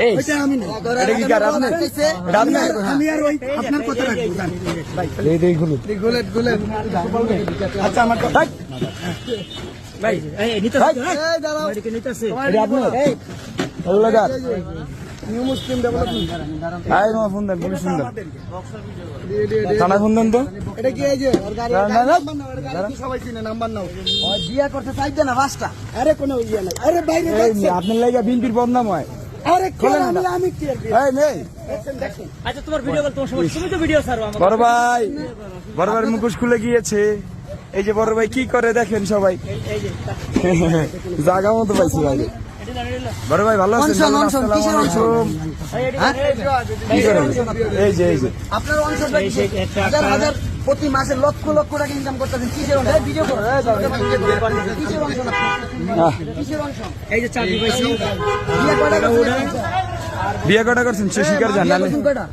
এই ওইটা আমি না। এটা কি কার আপনার? এটা আপনার? আমি আর ওই আপনার কথা রাখবো জান। এই দেই গুলো। গুলেট আচ্ছা আমার কথা ভাই এই নিতে ভাই, এই দাঁড়াও এদিকে নিতেছে এটা আপনার? এই আল্লাহ গার নিউ মুসলিম ডেভেলপমেন্ট আই নো ফোন দেন পুলিশ ফোন দেন থানা ফোন দেন তো এটা কি এই যে ওর গাড়ি না, না, না। নাম্বার নাও, ওর গাড়ি কি সবাই চিনে নাম্বার নাও ওই বিয়া করতে চাইতে না পাঁচটা আরে কোনো ইয়া নাই আরে বাইরে এই দেখছেন? আপনার লাগা বিনপির বদনাম হয় আরে খোলেন খোলেন না। আমি কি আর এই নেই দেখছেন আচ্ছা তোমার ভিডিও কল তোমার সময় তুমি তো ভিডিও ছাড়ো আমার বড় ভাই মুখোশ খুলে গিয়েছে এই যে বড় ভাই কি করে দেখেন সবাই এই যে জায়গা মতো পাইছি ভাই বড় ভাই ভালো আছেন অনশন, অনশন, কিসের অনশন? কি করেন এই যে আপনার অংশটা কি? হাজার হাজার প্রতি মাসে লক্ষ লক্ষ টাকা ইনকাম করতেছেন কিসের অংশ? ভিডিও করো কিসের অংশ আহ, কিসের অংশ এই যে চাবি পাইছি বিয়ে কয়টা করছেন? বিয়ে কটা করছেন সে শিকার জান বিয়ে করছেন কয়টা?